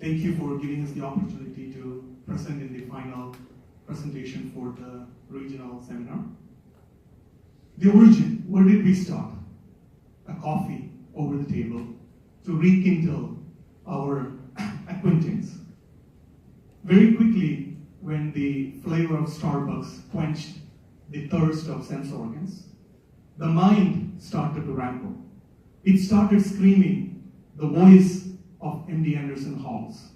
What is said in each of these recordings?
Thank you for giving us the opportunity to present in the final presentation for the regional seminar. The origin, where did we start? A coffee over the table to rekindle our acquaintance. Very quickly, when the flavor of Starbucks quenched the thirst of sense organs, the mind started to ramble. It started screaming the voice of MD Anderson Halls.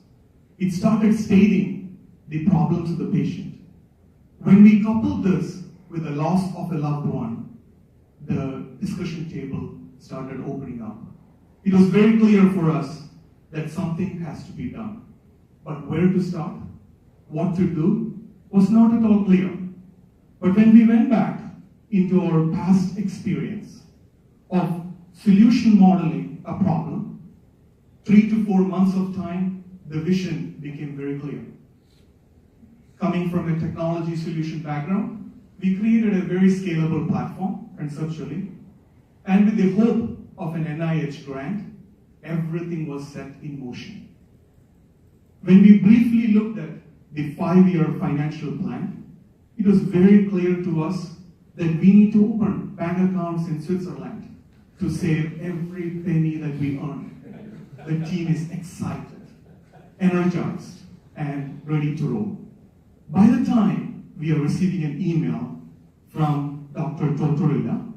It started stating the problems of the patient. When we coupled this with the loss of a loved one, the discussion table started opening up. It was very clear for us that something has to be done. But where to start, what to do, was not at all clear. But when we went back into our past experience of solution modeling a problem, 3 to 4 months of time, the vision became very clear. Coming from a technology solution background, we created a very scalable platform, conceptually, and with the hope of an NIH grant, everything was set in motion. When we briefly looked at the 5-year financial plan, it was very clear to us that we need to open bank accounts in Switzerland to save every penny that we earn. The team is excited, energized, and ready to roll. By the time we are receiving an email from Dr. Tortorella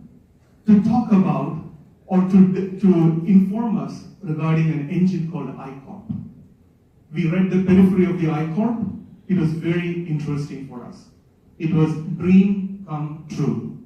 to talk about or to inform us regarding an engine called iCorp. We read the periphery of the iCorp. It was very interesting for us. It was dream come true.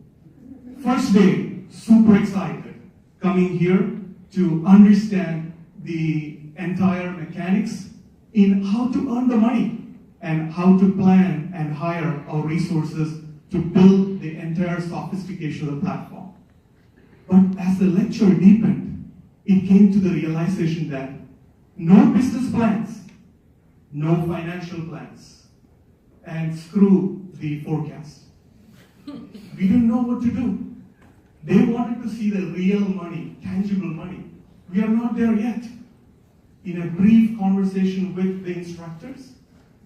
First day, super excited, coming here to understand the entire mechanics in how to earn the money and how to plan and hire our resources to build the entire sophistication of the platform. But as the lecture deepened, it came to the realization that no business plans, no financial plans, and screw the forecast. We didn't know what to do. They wanted to see the real money, tangible money. We are not there yet. In a brief conversation with the instructors,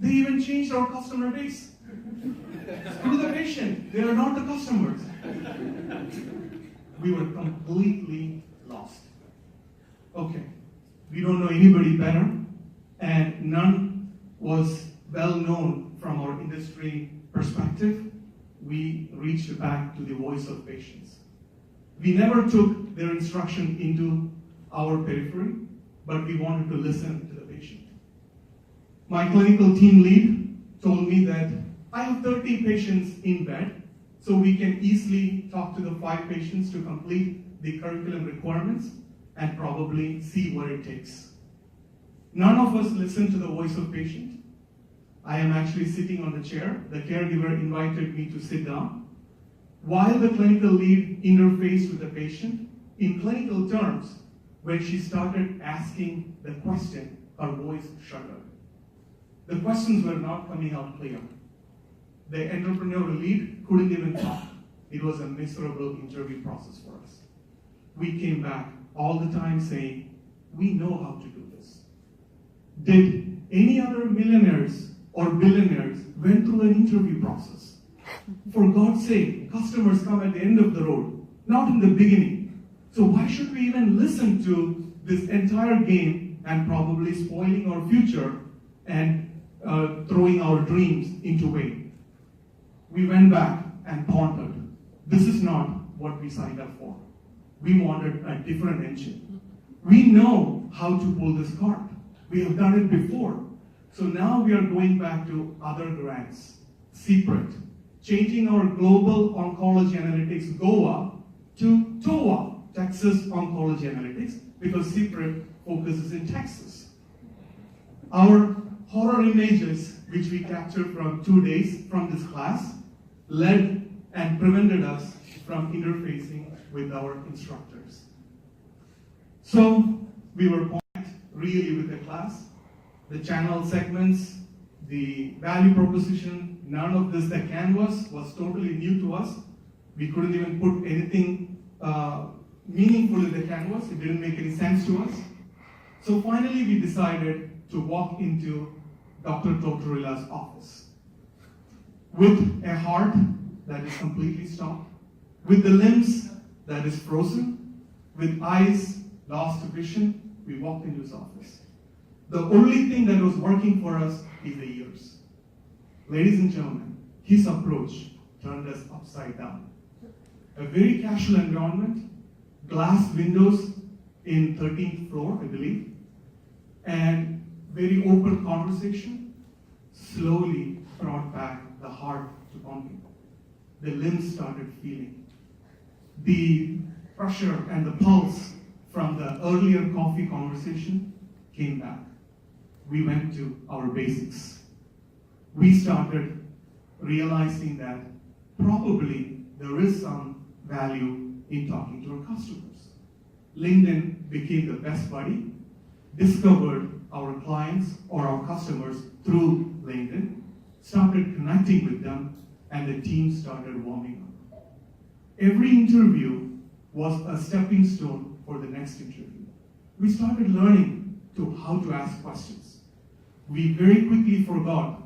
they even changed our customer base. Screw the patient, they are not the customers. We were completely lost. Okay, we don't know anybody better, and none was well known from our industry perspective. We reached back to the voice of patients. We never took their instruction into our periphery, but we wanted to listen to the patient. My clinical team lead told me that I have 30 patients in bed, so we can easily talk to the 5 patients to complete the curriculum requirements and probably see what it takes. None of us listened to the voice of patient. I am actually sitting on the chair. The caregiver invited me to sit down. While the clinical lead interfaced with the patient, in clinical terms, when she started asking the question, her voice shuddered. The questions were not coming out clear. The entrepreneurial lead couldn't even talk. It was a miserable interview process for us. We came back all the time saying, we know how to do this. Did any other millionaires or billionaires went through an interview process? For God's sake, customers come at the end of the road, not in the beginning. So why should we even listen to this entire game and probably spoiling our future and throwing our dreams into vain? We went back and pondered. This is not what we signed up for. We wanted a different engine. We know how to pull this cart. We have done it before. So now we are going back to other grants. CPRIT, changing our Global Oncology Analytics GOA to TOA, Texas Oncology Analytics, because CPRIT focuses in Texas. Our horror images, which we captured from 2 days from this class, led and prevented us from interfacing with our instructors. So we were pointed really with the class, the channel segments, the value proposition, none of this. The canvas was totally new to us. We couldn't even put anything meaningful in the canvas. It didn't make any sense to us. So finally we decided to walk into Dr. Tortorilla's office with a heart that is completely stopped, with the limbs that is frozen, with eyes lost to vision. We walked into his office. The only thing that was working for us is the ears. Ladies and gentlemen, his approach turned us upside down. A very casual environment, glass windows in 13th floor, I believe, and very open conversation slowly brought back the heart to pumping. The limbs started feeling. The pressure and the pulse from the earlier coffee conversation came back. We went to our basics. We started realizing that probably there is some value in talking to our customers. LinkedIn became the best buddy, discovered our clients or our customers through LinkedIn, started connecting with them, and the team started warming up. Every interview was a stepping stone for the next interview. We started learning to how to ask questions. We very quickly forgot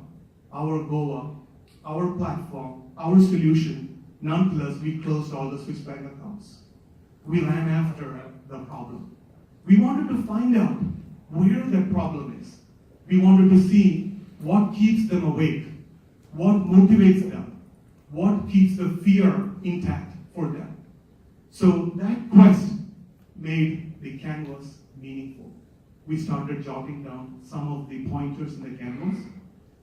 our Goa, our platform, our solution. Nonetheless, we closed all the Swiss bank accounts. We ran after the problem. We wanted to find out where the problem is. We wanted to see what keeps them awake, what motivates them, what keeps the fear intact for them. So that quest made the canvas meaningful. We started jotting down some of the pointers in the canvas.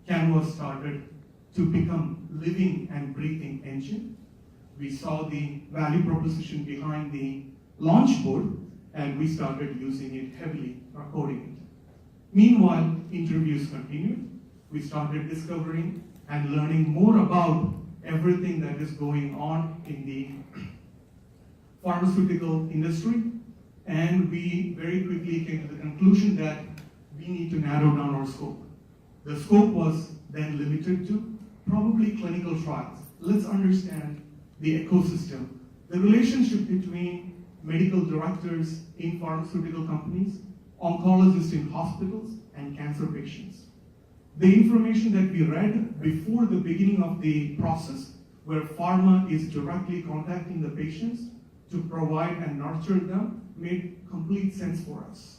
Canvas started to become living and breathing engine. We saw the value proposition behind the launch board, and we started using it heavily, recording it. Meanwhile, interviews continued. We started discovering and learning more about everything that is going on in the pharmaceutical industry, and we very quickly came to the conclusion that we need to narrow down our scope. The scope was then limited to probably clinical trials. Let's understand the ecosystem, the relationship between medical directors in pharmaceutical companies, oncologists in hospitals, and cancer patients. The information that we read before the beginning of the process, where pharma is directly contacting the patients to provide and nurture them, made complete sense for us.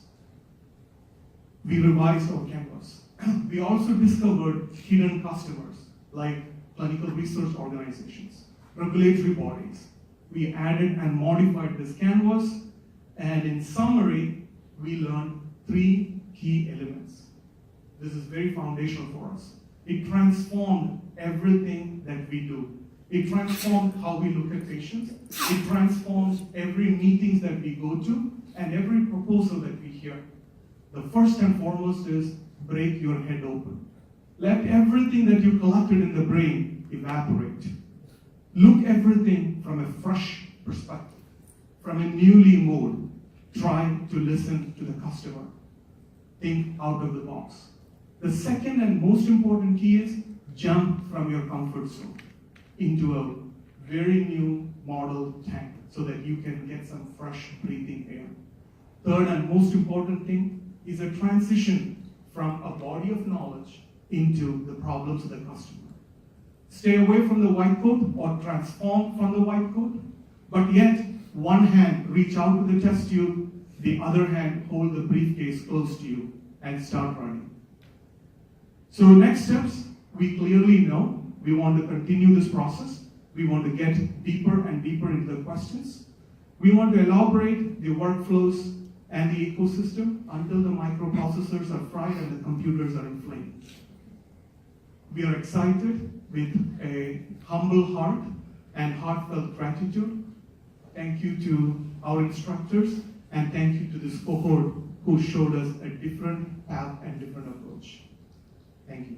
We revised our canvas. We also discovered hidden customers like clinical research organizations, regulatory bodies. We added and modified this canvas, and in summary, we learned 3 key elements. This is very foundational for us. It transformed everything that we do. It transformed how we look at patients. It transforms every meetings that we go to and every proposal that we hear. The first and foremost is break your head open. Let everything that you collected in the brain evaporate. Look everything from a fresh perspective, from a newly mode. Try to listen to the customer. Think out of the box. The second and most important key is jump from your comfort zone into a very new model tank so that you can get some fresh breathing air. Third and most important thing is a transition from a body of knowledge into the problems of the customer. Stay away from the white coat or transform from the white coat, but yet one hand reach out to the test tube, the other hand hold the briefcase close to you and start running. So next steps, we clearly know we want to continue this process. We want to get deeper and deeper into the questions. We want to elaborate the workflows and the ecosystem until the microprocessors are fried and the computers are inflamed. We are excited with a humble heart and heartfelt gratitude. Thank you to our instructors, and thank you to this cohort who showed us a different path and different approach. Thank you.